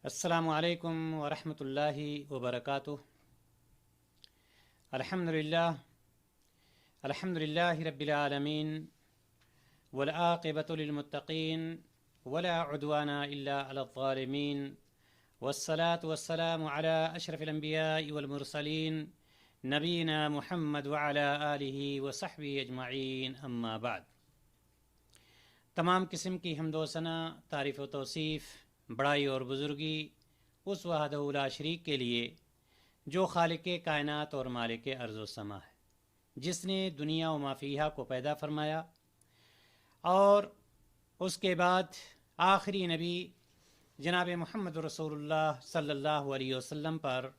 السلام علیکم ورحمۃ اللہ وبرکاتہ۔ الحمد للہ رب العالمین والعاقبۃ للمتقین ولا عدوان الا علی الظالمین والصلاة والسلام علی اشرف الانبیاء والمرسلین نبینا محمد وعلی آلہ وصحبہ اجمعین، اما بعد۔ تمام قسم کی حمد و ثنا، تعریف و توصیف، بڑائی اور بزرگی اس وحدہ لا شریک کے لیے جو خالق کائنات اور مالک ارض و سما ہے، جس نے دنیا و ما فیہا کو پیدا فرمایا اور اس کے بعد آخری نبی جناب محمد رسول اللہ صلی اللہ علیہ وسلم پر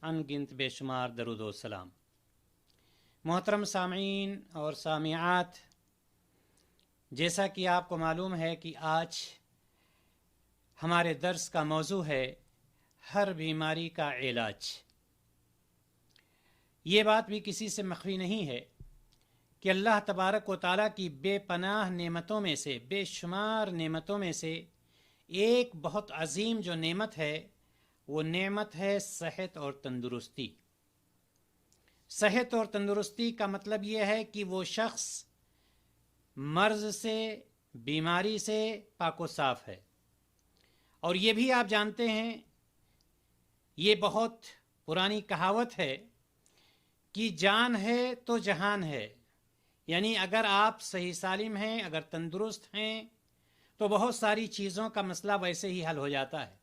ان گنت بے شمار درود و سلام۔ محترم سامعین اور سامعات، جیسا کہ آپ کو معلوم ہے کہ آج ہمارے درس کا موضوع ہے ہر بیماری کا علاج۔ یہ بات بھی کسی سے مخفی نہیں ہے کہ اللہ تبارک و تعالیٰ کی بے پناہ نعمتوں میں سے، بے شمار نعمتوں میں سے ایک بہت عظیم جو نعمت ہے، وہ نعمت ہے صحت اور تندرستی۔ صحت اور تندرستی کا مطلب یہ ہے کہ وہ شخص مرض سے، بیماری سے پاک و صاف ہے۔ اور یہ بھی آپ جانتے ہیں، یہ بہت پرانی کہاوت ہے کہ جان ہے تو جہان ہے، یعنی اگر آپ صحیح سالم ہیں، اگر تندرست ہیں تو بہت ساری چیزوں کا مسئلہ ویسے ہی حل ہو جاتا ہے۔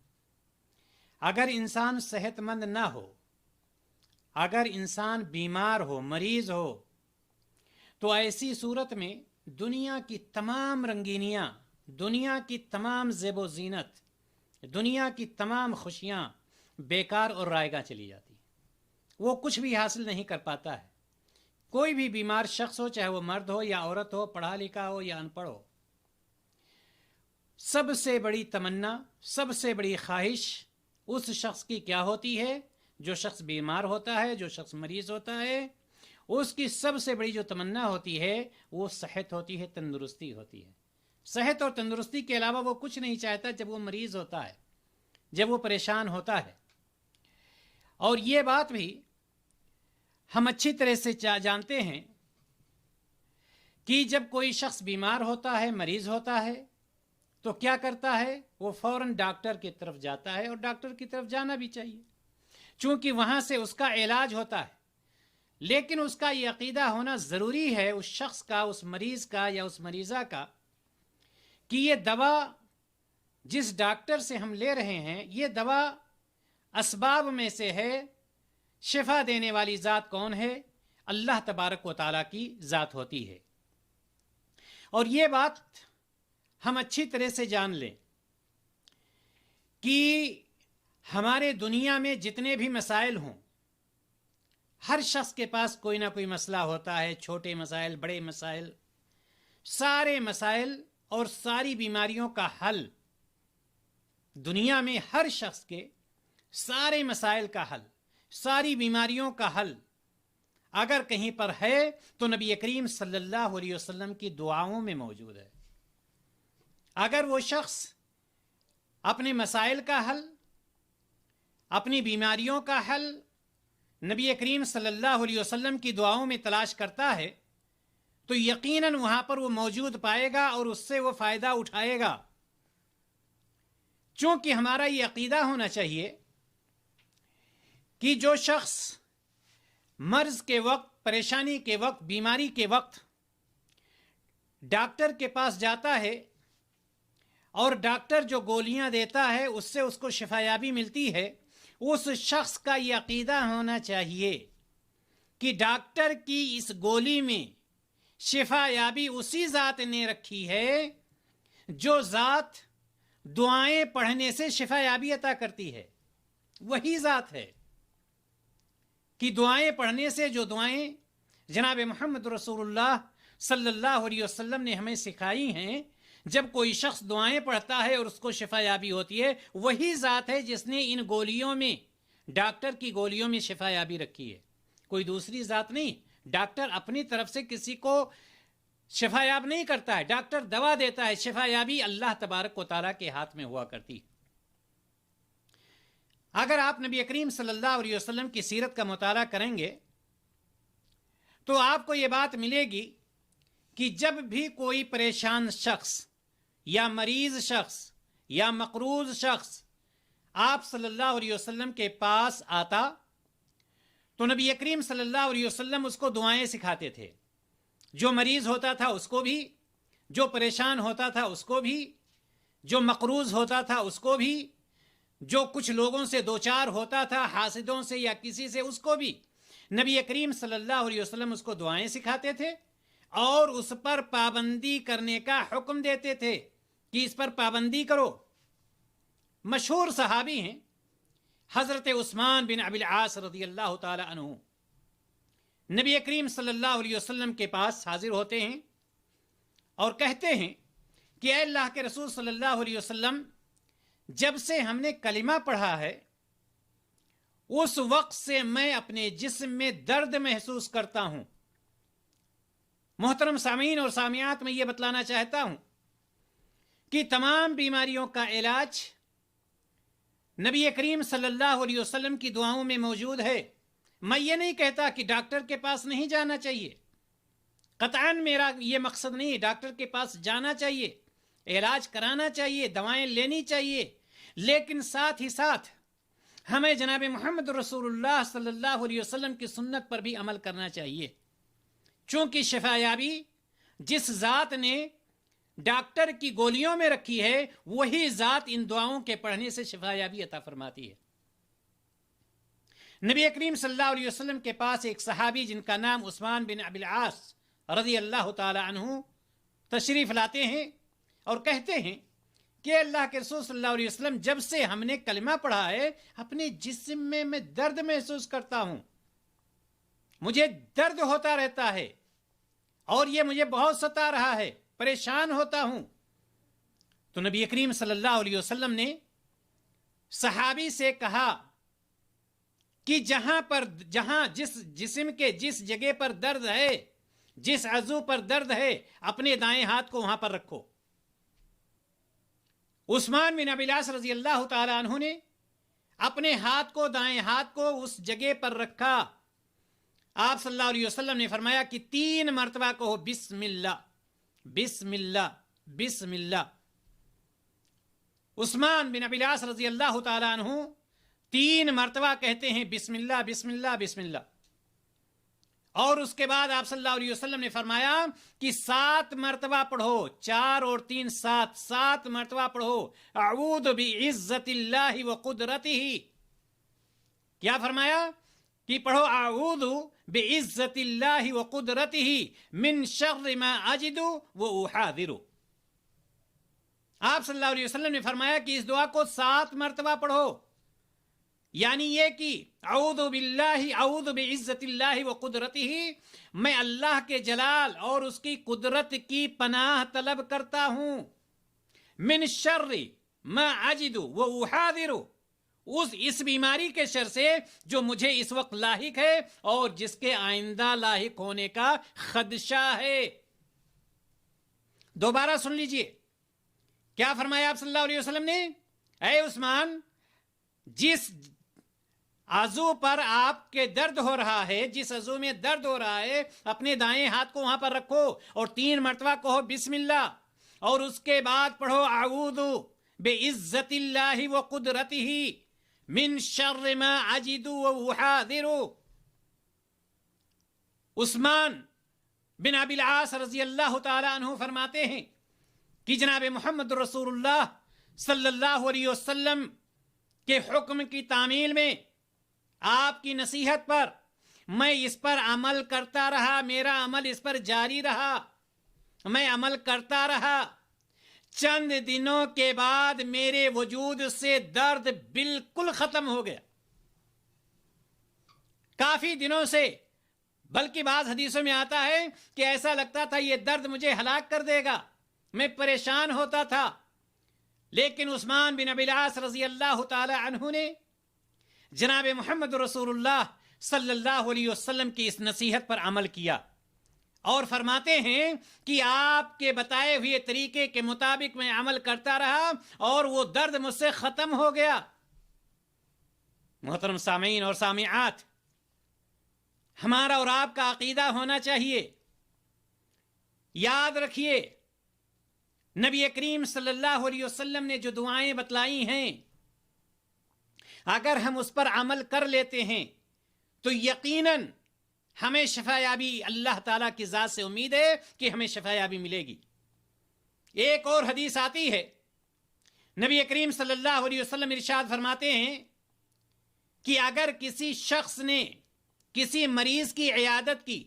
اگر انسان صحت مند نہ ہو، اگر انسان بیمار ہو، مریض ہو، تو ایسی صورت میں دنیا کی تمام رنگینیاں، دنیا کی تمام زیب و زینت، دنیا کی تمام خوشیاں بیکار اور رائگاں چلی جاتی ہیں، وہ کچھ بھی حاصل نہیں کر پاتا ہے۔ کوئی بھی بیمار شخص ہو، چاہے وہ مرد ہو یا عورت ہو، پڑھا لکھا ہو یا ان پڑھ ہو، سب سے بڑی تمنا، سب سے بڑی خواہش اس شخص کی کیا ہوتی ہے؟ جو شخص بیمار ہوتا ہے، جو شخص مریض ہوتا ہے، اس کی سب سے بڑی جو تمنا ہوتی ہے وہ صحت ہوتی ہے، تندرستی ہوتی ہے۔ صحت اور تندرستی کے علاوہ وہ کچھ نہیں چاہتا جب وہ مریض ہوتا ہے، جب وہ پریشان ہوتا ہے۔ اور یہ بات بھی ہم اچھی طرح سے جانتے ہیں کہ جب کوئی شخص بیمار ہوتا ہے، مریض ہوتا ہے، تو کیا کرتا ہے؟ وہ فوراً ڈاکٹر کی طرف جاتا ہے، اور ڈاکٹر کی طرف جانا بھی چاہیے، چونکہ وہاں سے اس کا علاج ہوتا ہے۔ لیکن اس کا یہ عقیدہ ہونا ضروری ہے، اس شخص کا، اس مریض کا یا اس مریضہ کا، کہ یہ دوا جس ڈاکٹر سے ہم لے رہے ہیں، یہ دوا اسباب میں سے ہے۔ شفا دینے والی ذات کون ہے؟ اللہ تبارک و تعالیٰ کی ذات ہوتی ہے۔ اور یہ بات ہم اچھی طرح سے جان لیں کہ ہمارے دنیا میں جتنے بھی مسائل ہوں، ہر شخص کے پاس کوئی نہ کوئی مسئلہ ہوتا ہے، چھوٹے مسائل، بڑے مسائل، سارے مسائل اور ساری بیماریوں کا حل دنیا میں ہر شخص کے، سارے مسائل کا حل، ساری بیماریوں کا حل اگر کہیں پر ہے تو نبی کریم صلی اللہ علیہ وسلم کی دعاؤں میں موجود ہے۔ اگر وہ شخص اپنے مسائل کا حل، اپنی بیماریوں کا حل نبی کریم صلی اللہ علیہ وسلم کی دعاؤں میں تلاش کرتا ہے تو یقیناً وہاں پر وہ موجود پائے گا اور اس سے وہ فائدہ اٹھائے گا۔ چونکہ ہمارا یہ عقیدہ ہونا چاہیے کہ جو شخص مرض کے وقت، پریشانی کے وقت، بیماری کے وقت ڈاکٹر کے پاس جاتا ہے اور ڈاکٹر جو گولیاں دیتا ہے اس سے اس کو شفا یابی ملتی ہے، اس شخص کا یہ عقیدہ ہونا چاہیے کہ ڈاکٹر کی اس گولی میں شفا یابی اسی ذات نے رکھی ہے جو ذات دعائیں پڑھنے سے شفا یابی عطا کرتی ہے۔ وہی ذات ہے کہ دعائیں پڑھنے سے، جو دعائیں جناب محمد رسول اللہ صلی اللہ علیہ وسلم نے ہمیں سکھائی ہیں، جب کوئی شخص دعائیں پڑھتا ہے اور اس کو شفا یابی ہوتی ہے، وہی ذات ہے جس نے ان گولیوں میں، ڈاکٹر کی گولیوں میں شفا یابی رکھی ہے، کوئی دوسری ذات نہیں۔ ڈاکٹر اپنی طرف سے کسی کو شفا یاب نہیں کرتا ہے، ڈاکٹر دوا دیتا ہے، شفا یابی اللہ تبارک و تعالیٰ کے ہاتھ میں ہوا کرتی ہے۔ اگر آپ نبی کریم صلی اللہ علیہ وسلم کی سیرت کا مطالعہ کریں گے تو آپ کو یہ بات ملے گی کہ جب بھی کوئی پریشان شخص یا مریض شخص یا مقروض شخص آپ صلی اللہ علیہ وسلم کے پاس آتا تو نبی کریم صلی اللہ علیہ وسلم اس کو دعائیں سکھاتے تھے. جو مریض ہوتا تھا اس کو بھی، جو پریشان ہوتا تھا اس کو بھی، جو مقروض ہوتا تھا اس کو بھی، جو کچھ لوگوں سے دوچار ہوتا تھا حاسدوں سے یا کسی سے اس کو بھی نبی کریم صلی اللہ علیہ وسلم اس کو دعائیں سکھاتے تھے اور اس پر پابندی کرنے کا حکم دیتے تھے کہ اس پر پابندی کرو. مشہور صحابی ہیں حضرت عثمان بن ابی العاص رضی اللہ تعالی عنہ. نبی کریم صلی اللہ علیہ وسلم کے پاس حاضر ہوتے ہیں اور کہتے ہیں کہ اے اللہ کے رسول صلی اللہ علیہ وسلم، جب سے ہم نے کلمہ پڑھا ہے اس وقت سے میں اپنے جسم میں درد محسوس کرتا ہوں. محترم سامعین اور سامعات، میں یہ بتلانا چاہتا ہوں کہ تمام بیماریوں کا علاج نبی کریم صلی اللہ علیہ وسلم کی دعاؤں میں موجود ہے. میں یہ نہیں کہتا کہ ڈاکٹر کے پاس نہیں جانا چاہیے، قطعاً میرا یہ مقصد نہیں. ڈاکٹر کے پاس جانا چاہیے، علاج کرانا چاہیے، دوائیں لینی چاہیے، لیکن ساتھ ہی ساتھ ہمیں جناب محمد رسول اللہ صلی اللہ علیہ وسلم کی سنت پر بھی عمل کرنا چاہیے. چونکہ شفا یابی جس ذات نے ڈاکٹر کی گولیوں میں رکھی ہے وہی ذات ان دعاؤں کے پڑھنے سے شفا یابی عطا فرماتی ہے. نبی کریم صلی اللہ علیہ وسلم کے پاس ایک صحابی جن کا نام عثمان بن ابی العاص رضی اللہ تعالی عنہ تشریف لاتے ہیں اور کہتے ہیں کہ اللہ کے رسول صلی اللہ علیہ وسلم، جب سے ہم نے کلمہ پڑھا ہے اپنے جسم میں درد محسوس کرتا ہوں، مجھے درد ہوتا رہتا ہے اور یہ مجھے بہت ستا رہا ہے، پریشان ہوتا ہوں. تو نبی کریم صلی اللہ علیہ وسلم نے صحابی سے کہا کہ جہاں جس جسم کے جس جگہ پر درد ہے، جس عضو پر درد ہے، اپنے دائیں ہاتھ کو وہاں پر رکھو. عثمان بن ابی العاص رضی اللہ تعالی عنہ نے اپنے ہاتھ کو، دائیں ہاتھ کو اس جگہ پر رکھا. آپ صلی اللہ علیہ وسلم نے فرمایا کہ 3 مرتبہ کہو بسم اللہ بسم اللہ بسم اللہ. عثمان بن ابی العاص رضی اللہ تعالی عنہ 3 مرتبہ کہتے ہیں بسم اللہ بسم اللہ بسم اللہ. اور اس کے بعد آپ صلی اللہ علیہ وسلم نے فرمایا کہ 7 مرتبہ پڑھو، 4 اور 3 7 مرتبہ پڑھو اعوذ بعزت اللہ وقدرتہ. کیا فرمایا؟ کہ پڑھو اعوذ بعزت اللہ وقدرتہ من شر ما اجد واحاذر. آپ صلی اللہ علیہ وسلم نے فرمایا کہ اس دعا کو 7 مرتبہ پڑھو، یعنی یہ کہ اعوذ بعزت اللہ وقدرتہ، میں اللہ کے جلال اور اس کی قدرت کی پناہ طلب کرتا ہوں. من شر ما اجد واحاذر، اس بیماری کے شر سے جو مجھے اس وقت لاحق ہے اور جس کے آئندہ لاحق ہونے کا خدشہ ہے. دوبارہ سن لیجئے کیا فرمایا آپ صلی اللہ علیہ وسلم نے؟ اے عثمان، جس عضو پر آپ کے درد ہو رہا ہے، جس عضو میں درد ہو رہا ہے، اپنے دائیں ہاتھ کو وہاں پر رکھو اور 3 مرتبہ کہو بسم اللہ، اور اس کے بعد پڑھو اعوذ بعزت اللہ وقدرتہ من شر ما اجد واحاذر. عثمان بن ابی العاص رضی اللہ تعالی عنہ فرماتے ہیں کہ جناب محمد رسول اللہ صلی اللہ علیہ وسلم کے حکم کی تعمیل میں، آپ کی نصیحت پر میں اس پر عمل کرتا رہا، میرا عمل اس پر جاری رہا، میں عمل کرتا رہا. چند دنوں کے بعد میرے وجود سے درد بالکل ختم ہو گیا. کافی دنوں سے، بلکہ بعض حدیثوں میں آتا ہے کہ ایسا لگتا تھا یہ درد مجھے ہلاک کر دے گا، میں پریشان ہوتا تھا. لیکن عثمان بن ابی العاص رضی اللہ تعالی عنہ نے جناب محمد رسول اللہ صلی اللہ علیہ وسلم کی اس نصیحت پر عمل کیا اور فرماتے ہیں کہ آپ کے بتائے ہوئے طریقے کے مطابق میں عمل کرتا رہا اور وہ درد مجھ سے ختم ہو گیا. मोहतरम सामीन और सामियात, हमारा और आपका अकीदा होना चाहिए। याद रखिए, नबी करीम सल्लल्लाहु अलैहि वसल्लम ने जो दुआएं बतलाई हैं, अगर हम उस पर अमल कर लेते हैं तो यकीनन हमें शफायाबी, अल्लाह ताला की ज़ात से उम्मीद है कि हमें शफायाबी मिलेगी। एक और हदीस आती है, नबी करीम सल्लल्लाहु अलैहि वसल्लम इरशाद फरमाते हैं कि अगर किसी शख्स ने किसी मरीज की इयादत की,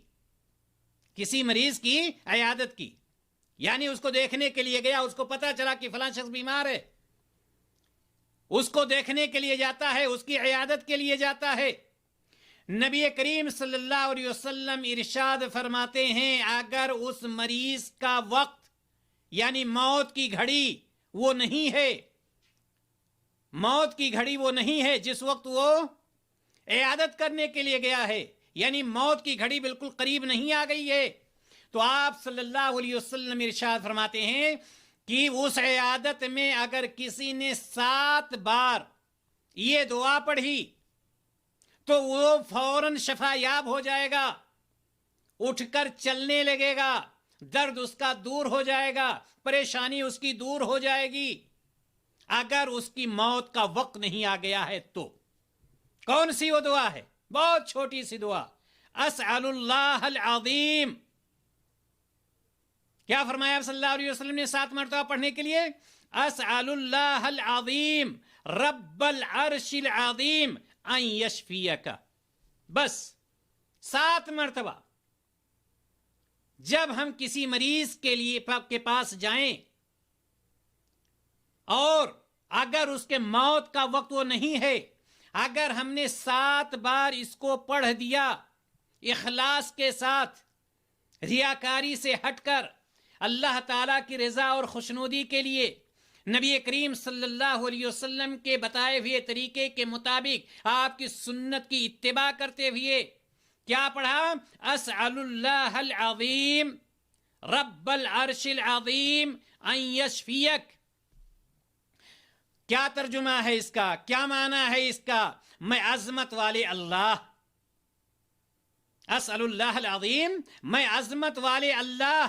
किसी मरीज की इयादत की, यानी उसको देखने के लिए गया, उसको पता चला कि फलां शख्स बीमार है, उसको देखने के लिए जाता है, उसकी इयादत के लिए जाता है, नबी करीम सल्लल्लाहु अलैहि वसल्लम इरशाद फरमाते हैं, अगर उस मरीज का वक्त यानी मौत की घड़ी वो नहीं है, मौत की घड़ी वो नहीं है जिस वक्त वो इयादत करने के लिए गया है, यानी मौत की घड़ी बिल्कुल करीब नहीं आ गई है, तो आप सल्लल्लाहु अलैहि वसल्लम इरशाद फरमाते हैं कि उस इयादत में अगर किसी ने 7 बार ये दुआ पढ़ी तो वो फौरन शफायाब हो जाएगा, उठकर चलने लगेगा, दर्द उसका दूर हो जाएगा, परेशानी उसकी दूर हो जाएगी। अगर उसकी मौत का वक्त नहीं आ गया है तो कौन सी वो दुआ है? बहुत छोटी सी दुआ, अस्अलुल्लाहल अज़ीम। क्या फरमाया सल्लल्लाहु अलैहि वसल्लम ने 7 मरतबा पढ़ने के लिए? अस्अलुल्लाहल अज़ीम रब्बल अर्शिल अज़ीम अन यशफियका। बस 7 मरतबा। जब हम किसी मरीज के लिए के पास जाएं और अगर उसके मौत का वक्त वो नहीं है, अगर हमने 7 बार इसको पढ़ दिया इखलास के साथ, रियाकारी से हटकर अल्लाह ताला की रजा और खुशनुदी के लिए, नबी करीम सल्लल्लाहु अलैहि वसल्लम के बताए हुए तरीके के मुताबिक आपकी सुन्नत की इत्तिबा करते हुए क्या पढ़ा? अस्अलुल्लाहल अज़ीम रब्बल अर्शिल अज़ीम अन यशफियक। क्या तर्जुमा है इसका? क्या माना है इसका? मैं अजमत वाले अल्लाह, अस्अलुल्लाहल अज़ीम, मैं अजमत वाले अल्लाह,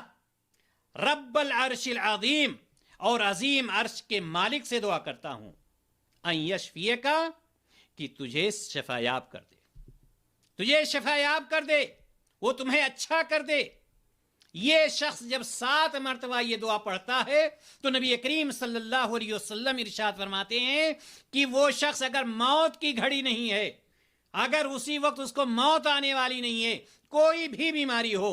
रब्बल अर्शिल अज़ीम, और अजीम अर्श के मालिक से दुआ करता हूं, अन यशफियका, कि तुझे शफायाब कर दे, तुझे शफायाब कर दे, वो तुम्हें अच्छा कर दे। ये शख्स जब 7 मरतबा ये दुआ पढ़ता है तो नबी करीम सल्लल्लाहु अलैहि वसल्लम इरशाद फरमाते हैं कि वो शख्स अगर मौत की घड़ी नहीं है, अगर उसी वक्त उसको मौत आने वाली नहीं है, कोई भी बीमारी हो,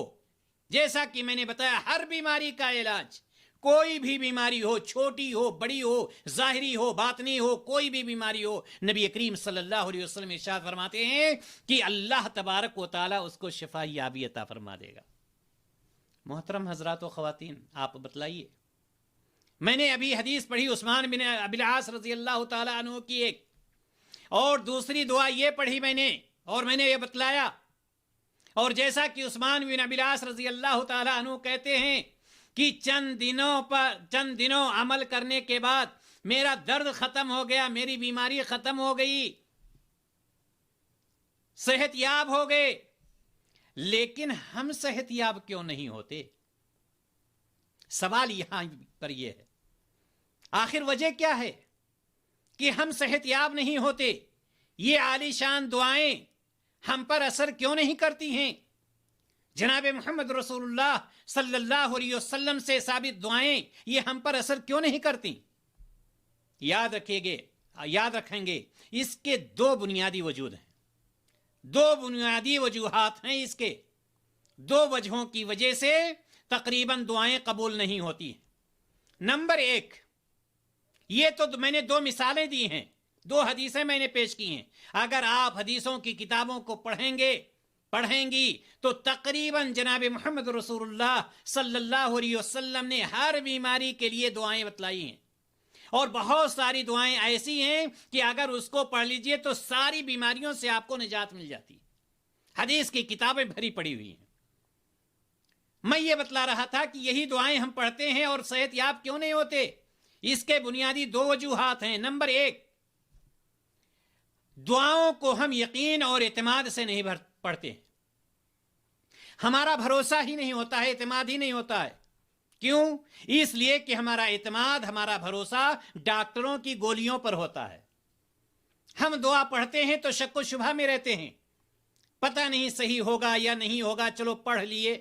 जैसा कि मैंने बताया हर बीमारी का इलाज, कोई भी बीमारी हो, छोटी हो, बड़ी हो, जाहिरी हो, बातनी हो, कोई भी बीमारी हो, नबी करीम सल्लल्लाहु अलैहि वसल्लम इरशाद फरमाते हैं कि अल्लाह तबारक व तआला उसको शिफा याबी अता फरमा देगा। मोहतरम हजरात व ख़वातीन, आप बतलाइए, मैंने अभी हदीस पढ़ी उस्मान बिन अबिल आस रज़ी अल्लाह तआला अन्हु की एक, और दूसरी दुआ ये पढ़ी मैंने, और मैंने ये बतलाया, और जैसा कि उस्मान बिन अबिल आस रज़ी अल्लाह तआला अन्हु कहते हैं कि चंद दिनों अमल करने के बाद मेरा दर्द खत्म हो गया, मेरी बीमारी खत्म हो गई, सेहतयाब हो गए। लेकिन हम सेहतयाब क्यों नहीं होते? सवाल यहां पर यह है, आखिर वजह क्या है कि हम सेहतयाब नहीं होते? ये आलीशान दुआएं हम पर असर क्यों नहीं करती हैं? जनाब मोहम्मद रसूलुल्लाह सल्लल्लाहु अलैहि वसल्लम से साबित दुआएं ये हम पर असर क्यों नहीं करती? याद रखेंगे, इसके 2 बुनियादी वजूद हैं, 2 बुनियादी वजूहात हैं इसके। 2 वजहों की वजह से तकरीबन दुआएं कबूल नहीं होती। नंबर 1, ये तो मैंने 2 मिसालें दी हैं, 2 हदीसें मैंने पेश की हैं। अगर आप हदीसों की किताबों को पढ़ेंगी तो तकरीबन जनाब मोहम्मद रसूलुल्लाह सल्लल्लाहु अलैहि वसल्लम ने हर बीमारी के लिए दुआएं बतलाई हैं, और बहुत सारी दुआएं ऐसी हैं कि अगर उसको पढ़ लीजिए तो सारी बीमारियों से आपको निजात मिल जाती है। हदीस की किताबें भरी पड़ी हुई हैं। मैं ये बतला रहा था कि यही दुआएं हम पढ़ते हैं और सेहतयाब क्यों नहीं होते। इसके बुनियादी 2 वजूहात हैं। नंबर 1, दुआओं को हम यकीन और एतमाद से नहीं पढ़ते, हमारा भरोसा ही नहीं होता है, एतमाद ही नहीं होता है। क्यों? इसलिए कि हमारा एतमाद, हमारा भरोसा डॉक्टरों की गोलियों पर होता है। हम दुआ पढ़ते हैं तो शक व शुबा में रहते हैं, पता नहीं सही होगा या नहीं होगा, चलो पढ़ लिए,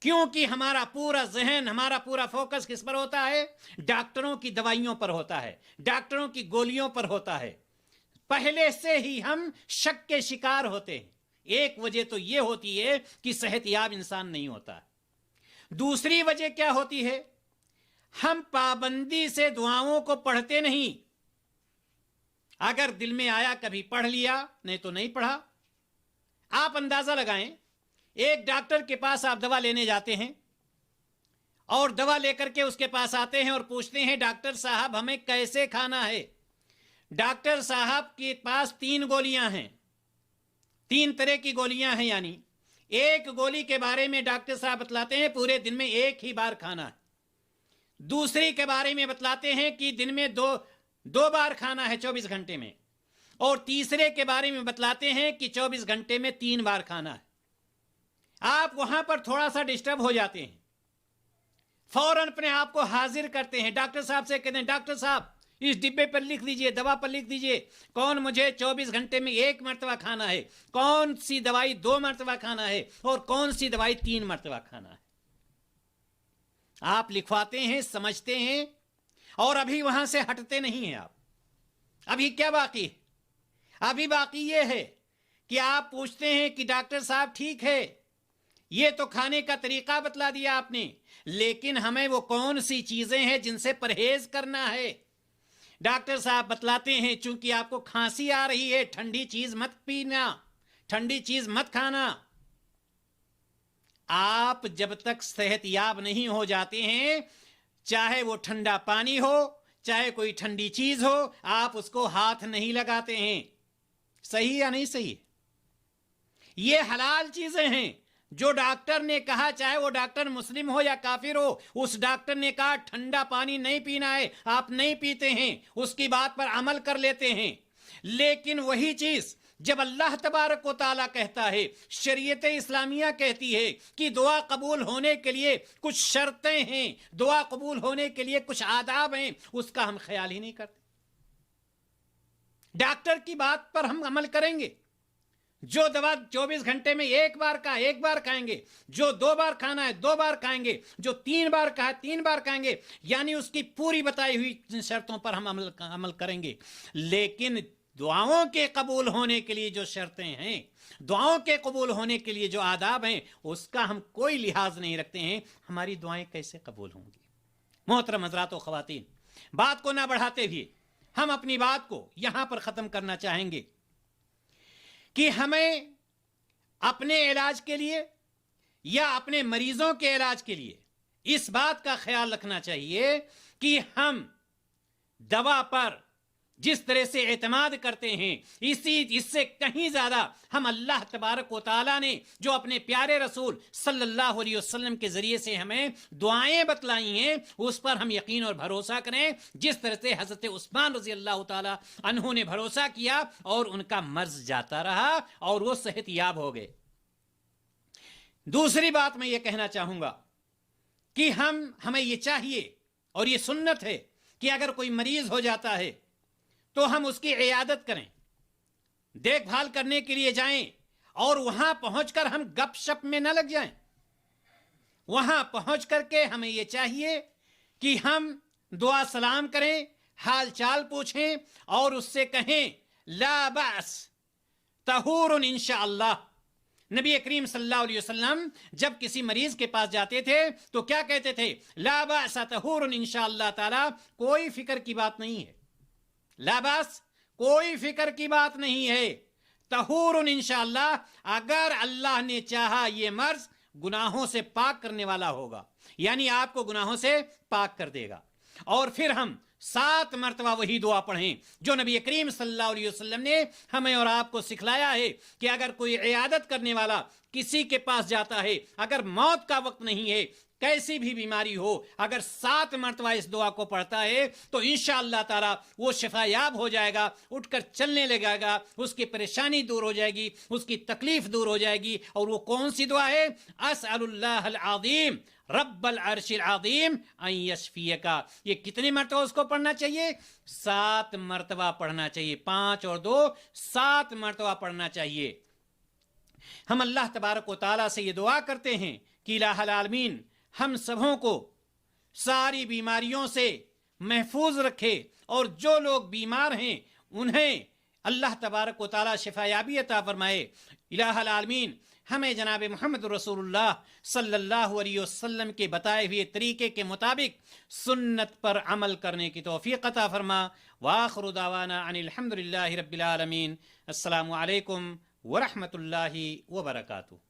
क्योंकि हमारा पूरा जहन, हमारा पूरा फोकस किस पर होता है? डॉक्टरों की दवाइयों पर होता है, डॉक्टरों की गोलियों पर होता है। पहले से ही हम शक के शिकार होते हैं। एक वजह तो यह होती है कि सेहतयाब इंसान नहीं होता। दूसरी वजह क्या होती है? हम पाबंदी से दुआओं को पढ़ते नहीं। अगर दिल में आया कभी पढ़ लिया, नहीं तो नहीं पढ़ा। आप अंदाजा लगाएं, एक डॉक्टर के पास आप दवा लेने जाते हैं और दवा लेकर के उसके पास आते हैं और पूछते हैं, डॉक्टर साहब हमें कैसे खाना है? डॉक्टर साहब के पास 3 गोलियां हैं, 3 तरह की गोलियां हैं, यानी एक गोली के बारे में डॉक्टर साहब बतलाते हैं पूरे दिन में 1 ही बार खाना है, दूसरी के बारे में बतलाते हैं कि दिन में दो बार खाना है 24 घंटे में, और तीसरे के बारे में बतलाते हैं कि 24 घंटे में 3 बार खाना है। आप वहां पर थोड़ा सा डिस्टर्ब हो जाते हैं, फौरन अपने आप को हाजिर करते हैं, डॉक्टर साहब से कहते हैं, डॉक्टर साहब इस डिब्बे पर लिख दीजिए, दवा पर लिख दीजिए, कौन मुझे 24 घंटे में 1 मरतबा खाना है, कौन सी दवाई 2 मरतबा खाना है, और कौन सी दवाई 3 मरतबा खाना है। आप लिखवाते हैं, समझते हैं, और अभी वहां से हटते नहीं हैं आप। अभी क्या बाकी है? अभी बाकी ये है कि आप पूछते हैं कि डॉक्टर साहब ठीक है, ये तो खाने का तरीका बतला दिया आपने, लेकिन हमें वो कौन सी चीजें हैं जिनसे परहेज करना है? डॉक्टर साहब बतलाते हैं, चूंकि आपको खांसी आ रही है, ठंडी चीज मत पीना, ठंडी चीज मत खाना। आप जब तक सेहतयाब नहीं हो जाते हैं, चाहे वो ठंडा पानी हो, चाहे कोई ठंडी चीज हो, आप उसको हाथ नहीं लगाते हैं। सही या नहीं सही? ये हलाल चीजें हैं जो डॉक्टर ने कहा, चाहे वो डॉक्टर मुस्लिम हो या काफिर हो, उस डॉक्टर ने कहा ठंडा पानी नहीं पीना है, आप नहीं पीते हैं, उसकी बात पर अमल कर लेते हैं। लेकिन वही चीज जब अल्लाह तबारक व तआला कहता है, शरीयत इस्लामिया कहती है कि दुआ कबूल होने के लिए कुछ शर्तें हैं, दुआ कबूल होने के लिए कुछ आदाब हैं, उसका हम ख्याल ही नहीं करते। डॉक्टर की बात पर हम अमल करेंगे, जो दवा 24 घंटे में 1 बार का 1 बार खाएंगे, जो 2 बार खाना है 2 बार खाएंगे, जो 3 बार का है 3 बार खाएंगे, यानी उसकी पूरी बताई हुई शर्तों पर हम अमल करेंगे। लेकिन दुआओं के कबूल होने के लिए जो शर्तें हैं, दुआओं के कबूल होने के लिए जो आदाब हैं, उसका हम कोई लिहाज नहीं रखते हैं। हमारी दुआएं कैसे कबूल होंगी? मोहतरम हज़रात व ख़वातीन, बात को ना बढ़ाते हुए हम अपनी बात को यहां पर खत्म करना चाहेंगे कि हमें अपने इलाज के लिए या अपने मरीजों के इलाज के लिए इस बात का ख्याल रखना चाहिए कि हम दवा पर जिस तरह से एतमाद करते हैं, इससे कहीं ज्यादा हम अल्लाह तबारक व तआला ने जो अपने प्यारे रसूल सल्लल्लाहु अलैहि वसल्लम के जरिए से हमें दुआएं बतलाई हैं, उस पर हम यकीन और भरोसा करें। जिस तरह से हजरत उस्मान रजी अल्लाह तआला अन्हु ने भरोसा किया और उनका मर्ज जाता रहा और वो सेहतयाब हो गए। दूसरी बात मैं ये कहना चाहूंगा कि हमें ये चाहिए और ये सुन्नत है कि अगर कोई मरीज हो जाता है तो हम उसकी इयादत करें, देखभाल करने के लिए जाएं, और वहां पहुंचकर हम गपशप में न लग जाएं। वहां पहुंच करके हमें यह चाहिए कि हम दुआ सलाम करें, हाल चाल पूछें और उससे कहें ला बअस तहूरुन इंशाअल्लाह। नबी करीम सल्लल्लाहु अलैहि वसल्लम जब किसी मरीज के पास जाते थे तो क्या कहते थे? ला बअस तहूरुन इंशाअल्लाह ताला, कोई फिक्र की बात नहीं है। लाबास, कोई फिक्र की बात नहीं है। तहूरुन इंशाअल्लाह, अगर अल्लाह ने चाहा ये मर्ज गुनाहों से पाक करने वाला होगा, यानी आपको गुनाहों से पाक कर देगा। और फिर हम 7 मरतबा वही दुआ पढ़ें जो नबी करीम सल्लल्लाहु अलैहि वसल्लम ने हमें और आपको सिखलाया है कि अगर कोई इयादत करने वाला किसी के पास जाता है, अगर मौत का वक्त नहीं है, कैसी भी बीमारी हो, अगर 7 मरतबा इस दुआ को पढ़ता है तो इंशाअल्लाह ताला वो शिफायाब हो जाएगा, उठकर चलने लगेगा, उसकी परेशानी दूर हो जाएगी, उसकी तकलीफ दूर हो जाएगी। और वो कौन सी दुआ है? अस्अलुल्लाहल अज़ीम रब्बल अर्शिल अज़ीम अन यशफियका। ये कितनी मरतबा उसको पढ़ना चाहिए? 7 मरतबा पढ़ना चाहिए। 5 और 2 7 मरतबा पढ़ना चाहिए। हम अल्लाह तबारक व तआला से ये दुआ करते हैं कि इलाहुल आलमीन हम सबों को सारी बीमारियों से महफूज रखे, और जो लोग बीमार हैं उन्हें अल्लाह तबारक व तआला शिफायाबी अता फरमाए। इलाहुल आलमीन हमें जनाब मोहम्मद रसूलुल्लाह सल्लल्लाहु अलैहि वसल्लम के बताए हुए तरीके के मुताबिक सुन्नत पर अमल करने की तौफीक अता फरमा। वाखिरु दावाना अनिल हम्दुलिल्लाहि रब्बिल आलमीन। अस्सलामु अलैकुम व रहमतुल्लाहि व बरकातुहू।